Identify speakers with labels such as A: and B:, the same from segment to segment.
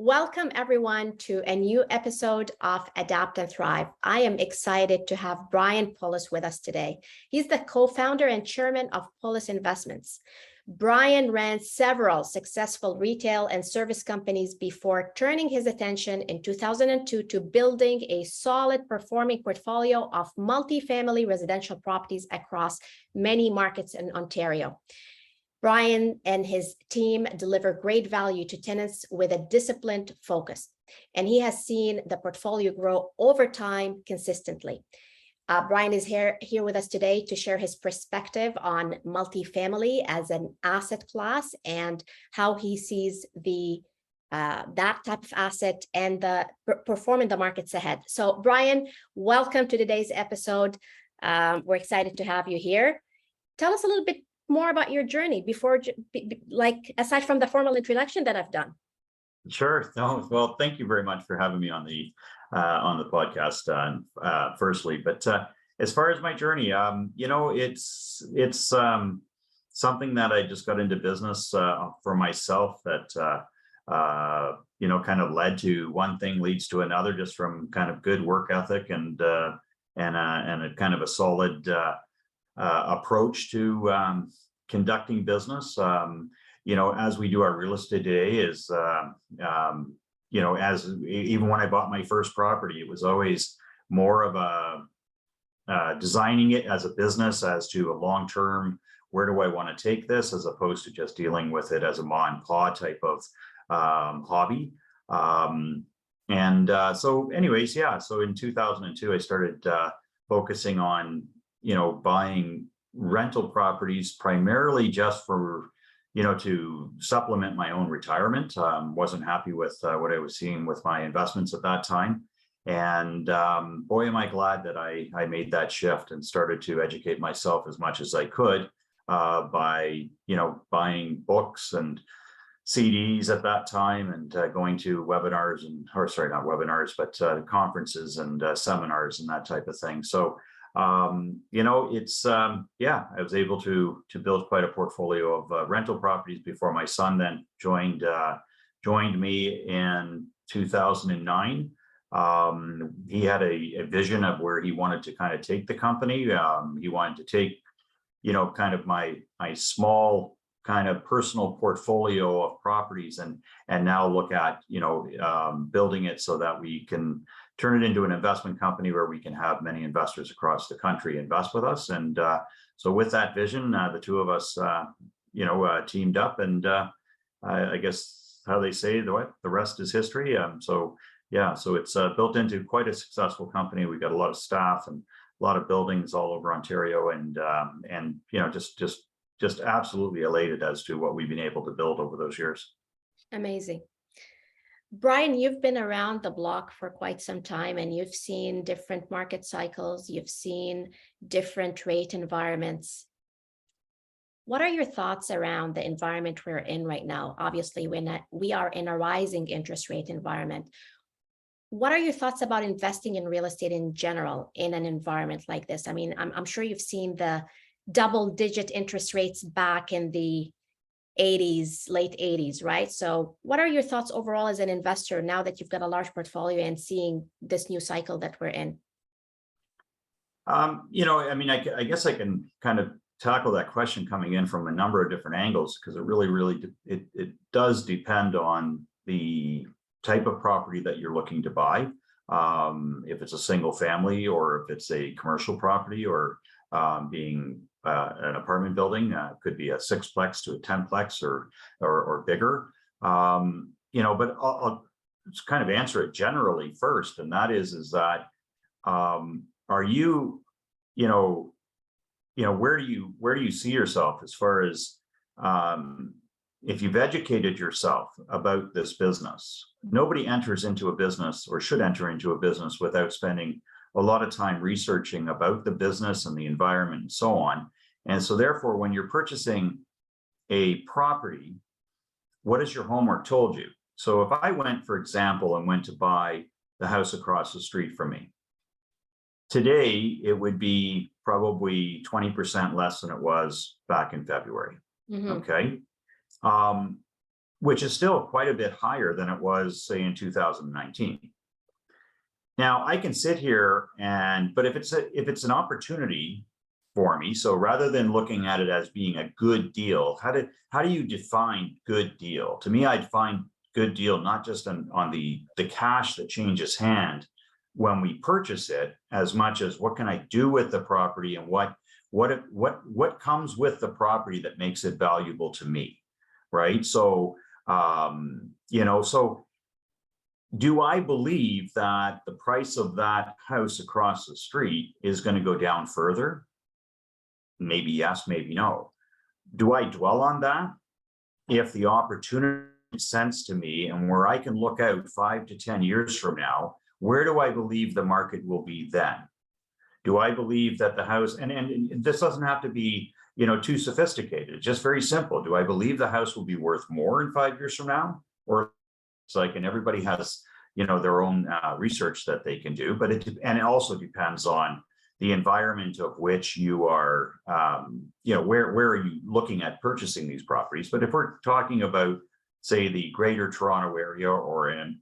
A: Welcome everyone to a new episode of Adapt and Thrive. I am excited to have Brian Pulis with us today. He's the co-founder and chairman of Pulis Investments. Brian ran several successful retail and service companies before turning his attention in 2002 to building a solid performing portfolio of multifamily residential properties across many markets in Ontario. Brian and his team deliver great value to tenants with a disciplined focus, and he has seen the portfolio grow over time consistently. Brian is here with us today to share his perspective on multifamily as an asset class and how he sees that type of asset and the perform in the markets ahead. So, Brian, welcome to today's episode. We're excited to have you here. Tell us a little bit more about your journey before, aside from the formal introduction that I've done.
B: Sure. No, well, thank you very much for having me on the podcast. Firstly, but as far as my journey, it's something that I just got into business for myself. That kind of led to one thing leads to another, just from kind of good work ethic and a kind of a solid approach to conducting business. As we do our real estate today, is as even when I bought my first property, it was always more of a designing it as a business, as to a long-term, where do I want to take this, as opposed to just dealing with it as a ma and pa type of hobby. So anyways, so in 2002, I started focusing on buying rental properties, primarily just for to supplement my own retirement. Wasn't happy with what I was seeing with my investments at that time, and boy, am I glad that I made that shift and started to educate myself as much as I could by buying books and CDs at that time, and going to webinars not webinars, but conferences and seminars and that type of thing. So I was able to build quite a portfolio of rental properties before my son then joined me in 2009. He had a vision of where he wanted to kind of take the company. He wanted to take, kind of my small kind of personal portfolio of properties and now look at, building it so that we can turn it into an investment company where we can have many investors across the country invest with us. And so with that vision, the two of us, teamed up, and I guess how they say, the rest is history. So it's built into quite a successful company. We've got a lot of staff and a lot of buildings all over Ontario, and just absolutely elated as to what we've been able to build over those years.
A: Amazing. Brian, you've been around the block for quite some time, and you've seen different market cycles. You've seen different rate environments. What are your thoughts around the environment we're in right now? Obviously, we are in a rising interest rate environment. What are your thoughts about investing in real estate in general in an environment like this? I mean, I'm sure you've seen the double-digit interest rates back in the late 80s, right? So what are your thoughts overall as an investor now that you've got a large portfolio and seeing this new cycle that we're in?
B: I guess I can kind of tackle that question coming in from a number of different angles, because it really it does depend on the type of property that you're looking to buy. If it's a single family, or if it's a commercial property, or being an apartment building, could be a 6-plex to a 10-plex or bigger. But I'll just kind of answer it generally first, and that is that are you, where do you see yourself as far as if you've educated yourself about this business? Nobody enters into a business, or should enter into a business, without spending a lot of time researching about the business and the environment and so on. And so therefore, when you're purchasing a property, what has your homework told you? So if I went, for example, and went to buy the house across the street from me, today it would be probably 20% less than it was back in February.
A: Mm-hmm.
B: Okay. which is still quite a bit higher than it was, say, in 2019. Now, I can sit here but if it's an opportunity for me, so rather than looking at it as being a good deal, how do you define good deal? To me, I'd find good deal not just on the cash that changes hand when we purchase it, as much as what can I do with the property, and what comes with the property that makes it valuable to me, right? So so do I believe that the price of that house across the street is going to go down further? Maybe yes, maybe no. Do I dwell on that? If the opportunity makes sense to me, and where I can look out 5 to 10 years from now, where do I believe the market will be then? Do I believe that the house, and this doesn't have to be, too sophisticated, it's just very simple. Do I believe the house will be worth more in 5 years from now? Or it's like, and everybody has, their own research that they can do, but it also depends on the environment of which you are, where are you looking at purchasing these properties? But if we're talking about, say, the greater Toronto area, or in,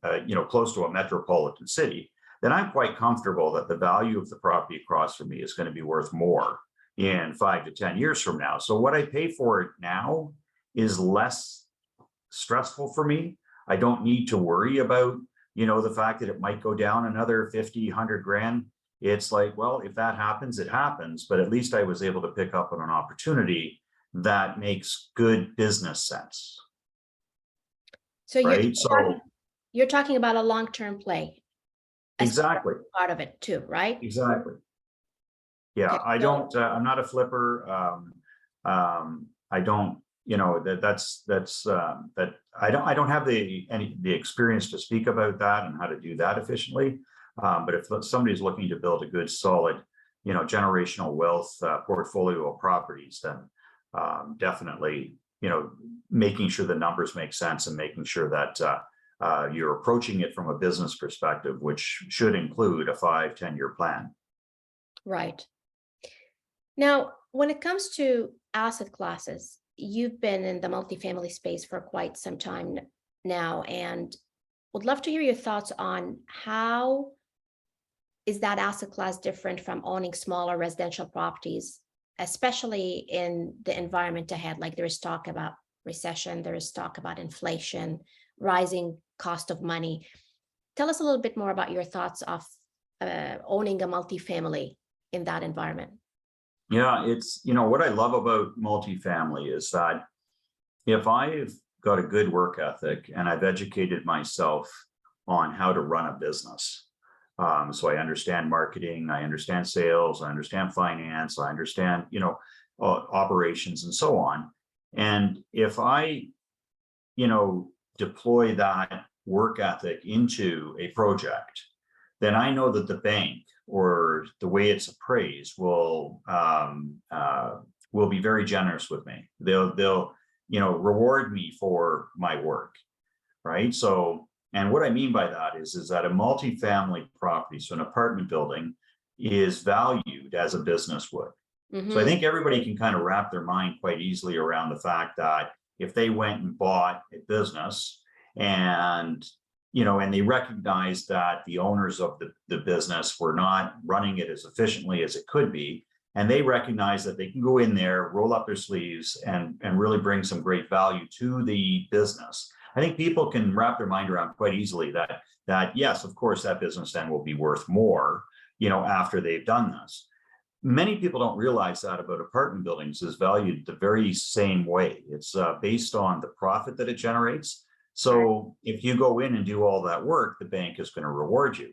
B: close to a metropolitan city, then I'm quite comfortable that the value of the property across from me is going to be worth more in 5 to 10 years from now. So what I pay for it now is less stressful for me. I don't need to worry about, the fact that it might go down another 50, 100 grand. It's like, well, if that happens, it happens, but at least I was able to pick up on an opportunity that makes good business sense.
A: So
B: right?
A: you're talking about a long-term play.
B: Exactly.
A: Part of it too, right?
B: Exactly. Yeah, okay, I don't. I'm not a flipper. I don't. That I don't have the experience to speak about that and how to do that efficiently. But if somebody's looking to build a good, solid, generational wealth portfolio of properties, then definitely, making sure the numbers make sense and making sure that you're approaching it from a business perspective, which should include a 5-10-year plan.
A: Right. Now, when it comes to asset classes, you've been in the multifamily space for quite some time now, and would love to hear your thoughts on how is that asset class different from owning smaller residential properties, especially in the environment ahead. Like, there is talk about recession, there is talk about inflation, rising cost of money. Tell us a little bit more about your thoughts of owning a multifamily in that environment.
B: Yeah, it's, what I love about multifamily is that if I've got a good work ethic and I've educated myself on how to run a business, so I understand marketing, I understand sales, I understand finance, I understand, operations and so on. And if I, deploy that work ethic into a project, then I know that the bank, or the way it's appraised, will be very generous with me. They'll reward me for my work, right? So, and what I mean by that is that a multifamily property, so an apartment building, is valued as a business would. Mm-hmm. So I think everybody can kind of wrap their mind quite easily around the fact that if they went and bought a business and they recognized that the owners of the business were not running it as efficiently as it could be, and they recognize that they can go in there, roll up their sleeves, and really bring some great value to the business, I think people can wrap their mind around quite easily that yes, of course, that business then will be worth more, after they've done this. Many people don't realize that about apartment buildings is valued the very same way. It's based on the profit that it generates. So if you go in and do all that work, the bank is going to reward you.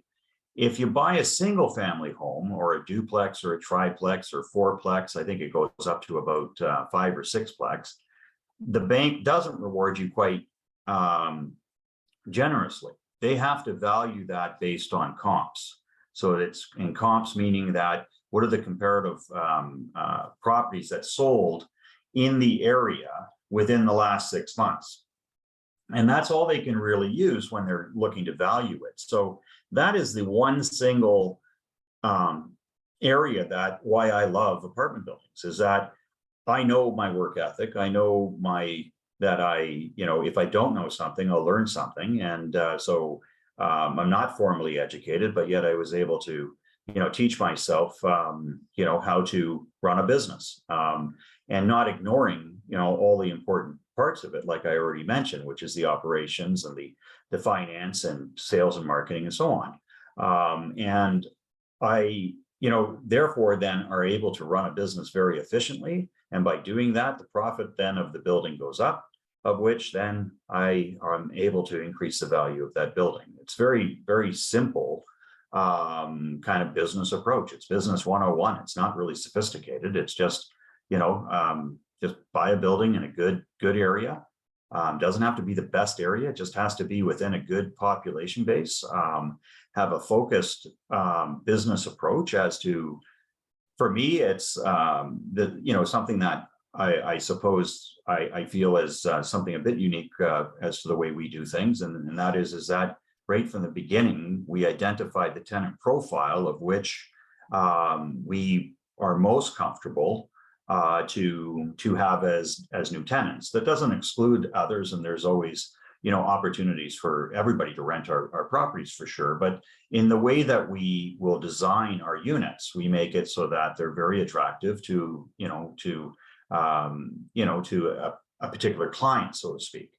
B: If you buy a single family home, or a duplex or a triplex or fourplex, I think it goes up to about 5 or 6plex, the bank doesn't reward you quite generously. They have to value that based on comps. So it's in comps, meaning that what are the comparative properties that sold in the area within the last 6 months? And that's all they can really use when they're looking to value it. So that is the one single area why I love apartment buildings, is that I know my work ethic, I know my that if I don't know something, I'll learn something. And I'm not formally educated, but yet I was able to, teach myself, how to run a business, and not ignoring, all the important parts of it, like I already mentioned, which is the operations and the finance and sales and marketing and so on. And I, therefore then are able to run a business very efficiently. And by doing that, the profit then of the building goes up, of which then I am able to increase the value of that building. It's very, very simple kind of business approach. It's business 101. It's not really sophisticated. It's just, just buy a building in a good area. Doesn't have to be the best area. It just has to be within a good population base. Have a focused business approach as to, for me, it's something that I suppose I feel as something a bit unique as to the way we do things, and that is that right from the beginning we identified the tenant profile of which we are most comfortable to have as new tenants. That doesn't exclude others, and there's always opportunities for everybody to rent our properties for sure. But in the way that we will design our units, we make it so that they're very attractive to a particular client, so to speak.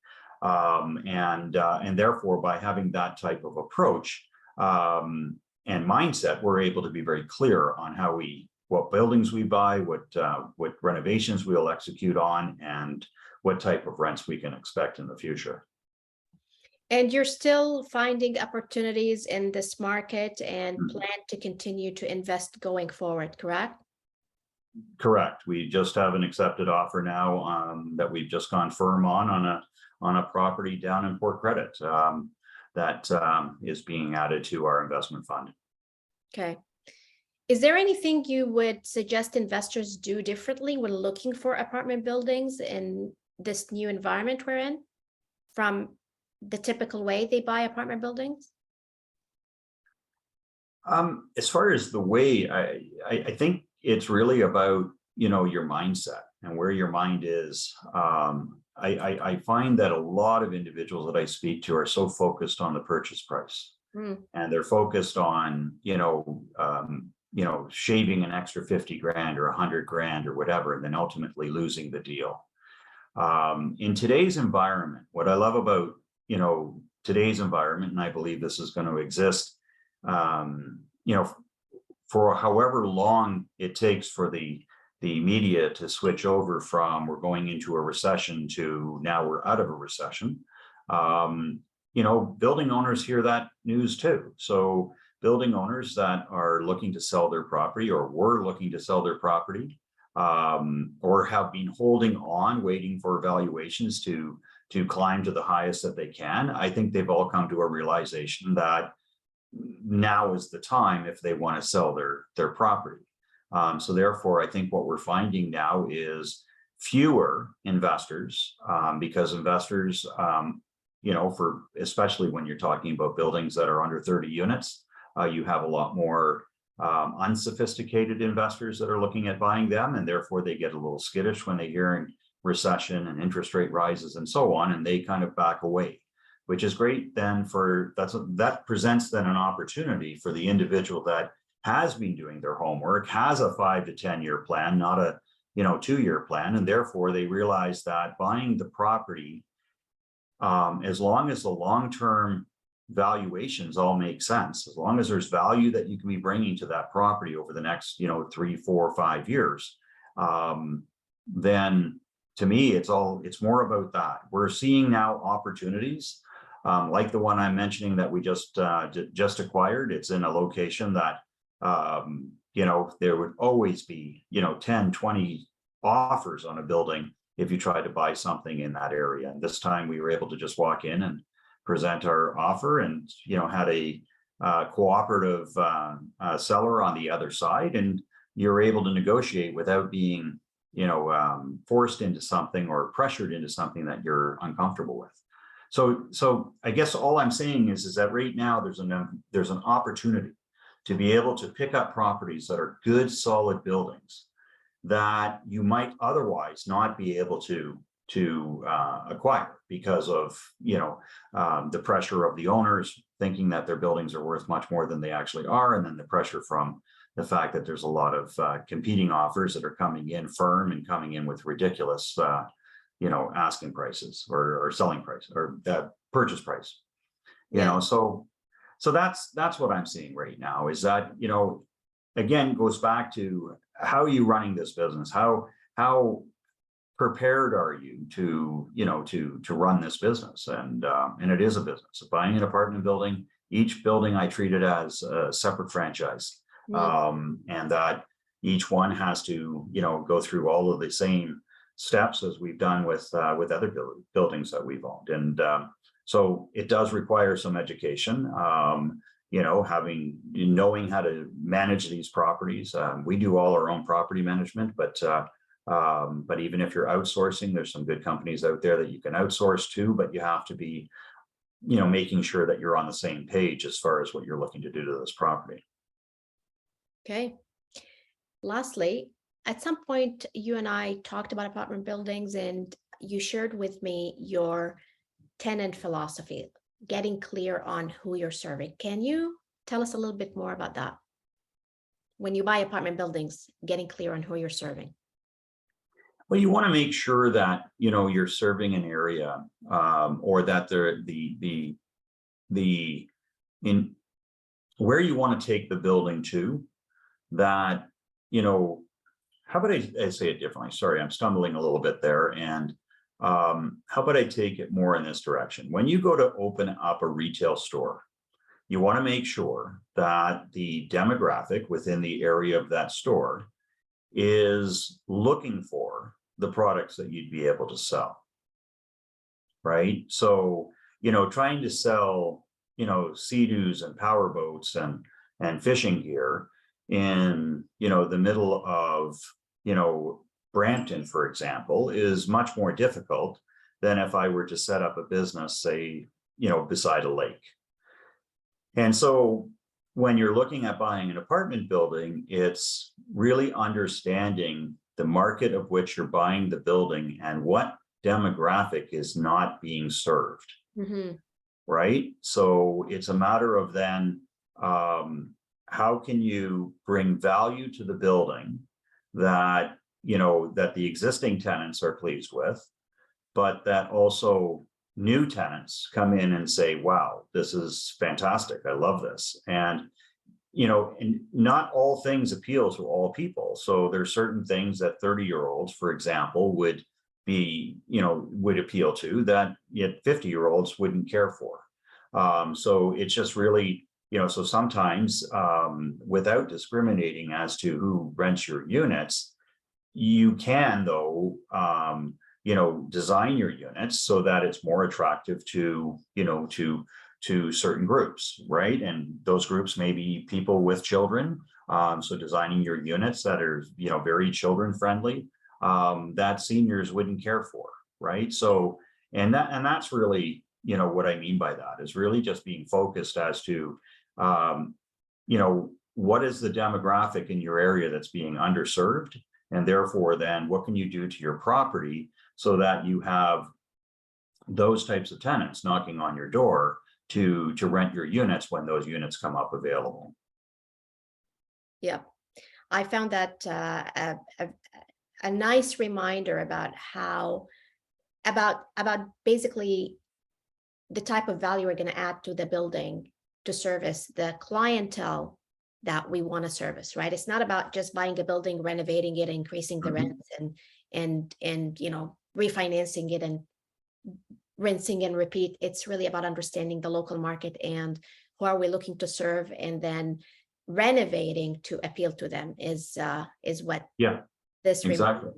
B: And therefore, by having that type of approach and mindset, we're able to be very clear on what buildings we buy, what renovations we'll execute on, and what type of rents we can expect in the future.
A: And you're still finding opportunities in this market and plan to continue to invest going forward, correct?
B: Correct. We just have an accepted offer now that we've just gone firm on a property down in Port Credit that is being added to our investment fund.
A: Okay. Is there anything you would suggest investors do differently when looking for apartment buildings in this new environment we're in from the typical way they buy apartment buildings?
B: As far as the way, I think it's really about, your mindset and where your mind is. I find that a lot of individuals that I speak to are so focused on the purchase price, and they're focused on, shaving an extra 50 grand or 100 grand or whatever, and then ultimately losing the deal. In today's environment, what I love about, today's environment, and I believe this is going to exist, for however long it takes for the media to switch over from we're going into a recession to now we're out of a recession. Building owners hear that news too. So building owners that are looking to sell their property or were looking to sell their property or have been holding on, waiting for valuations to climb to the highest that they can, I think they've all come to a realization that now is the time if they want to sell their property. So therefore, I think what we're finding now is fewer investors because investors, for especially when you're talking about buildings that are under 30 units, you have a lot more unsophisticated investors that are looking at buying them, and therefore they get a little skittish when they hear recession and interest rate rises and so on, and they kind of back away, which is great then that presents then an opportunity for the individual that has been doing their homework, has a 5 to 10 year plan, not a 2-year plan, and therefore they realize that buying the property, as long as the long-term valuations all make sense, as long as there's value that you can be bringing to that property over the next 3, 4, 5 years, then to me it's more about that. We're seeing now opportunities like the one I'm mentioning that we just acquired. It's in a location that there would always be 10, 20 offers on a building if you tried to buy something in that area. And this time we were able to just walk in and present our offer, and had a cooperative seller on the other side, and you're able to negotiate without being forced into something or pressured into something that you're uncomfortable with. So I guess all I'm saying is that right now there's an opportunity to be able to pick up properties that are good, solid buildings that you might otherwise not be able to acquire because of, the pressure of the owners thinking that their buildings are worth much more than they actually are. And then the pressure from the fact that there's a lot of competing offers that are coming in firm and coming in with ridiculous, asking prices or selling price or purchase price. So that's what I'm seeing right now is that, again, goes back to how are you running this business? How prepared are you to run this business? And it is a business. Buying an apartment building, each building I treat it as a separate franchise. And that each one has to, go through all of the same steps as we've done with other buildings that we've owned. And so it does require some education, knowing how to manage these properties. We do all our own property management, but even if you're outsourcing, there's some good companies out there that you can outsource to, but you have to be, making sure that you're on the same page as far as what you're looking to do to this property.
A: Okay. Lastly, at some point, you and I talked about apartment buildings and you shared with me your tenant philosophy, getting clear on who you're serving. Can you tell us a little bit more about that? When you buy apartment buildings, getting clear on who you're serving.
B: Well, you want to make sure that, you're serving an area or that in where you want to take the building to, that, how about I say it differently? Sorry, I'm stumbling a little bit there. And how about I take it more in this direction? When you go to open up a retail store, you want to make sure that the demographic within the area of that store is looking for the products that you'd be able to sell. Right. So, trying to sell, Sea-Doos and power boats and fishing gear in, the middle of, Brampton, for example, is much more difficult than if I were to set up a business, say, beside a lake. And so when you're looking at buying an apartment building, it's really understanding the market of which you're buying the building and what demographic is not being served. Right. So it's a matter of then, how can you bring value to the building that, that the existing tenants are pleased with, but that also new tenants come in and say, wow, this is fantastic. I love this. And, and not all things appeal to all people. So there's certain things that 30-year-olds, for example, would appeal to that yet 50-year-olds wouldn't care for. So it's just really, so sometimes without discriminating as to who rents your units, you can, though, design your units so that it's more attractive to certain groups, right? And those groups may be people with children. So designing your units that are, very children friendly, that seniors wouldn't care for, right? So, and that's really, what I mean by that is really just being focused as to, what is the demographic in your area that's being underserved? And therefore, then what can you do to your property so that you have those types of tenants knocking on your door to rent your units when those units come up available?
A: Yeah, I found that a nice reminder about how, about basically the type of value we're going to add to the building to service the clientele that we want to service, right? It's not about just buying a building, renovating it, increasing the rents and refinancing it and rinsing and repeat. It's really about understanding the local market and who are we looking to serve, and then renovating to appeal to them is what this
B: exactly.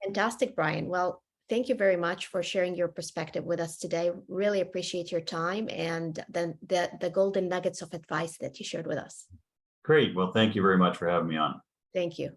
A: Fantastic, Brian. Well, thank you very much for sharing your perspective with us today. Really appreciate your time and the golden nuggets of advice that you shared with us.
B: Great. Well, thank you very much for having me on.
A: Thank you.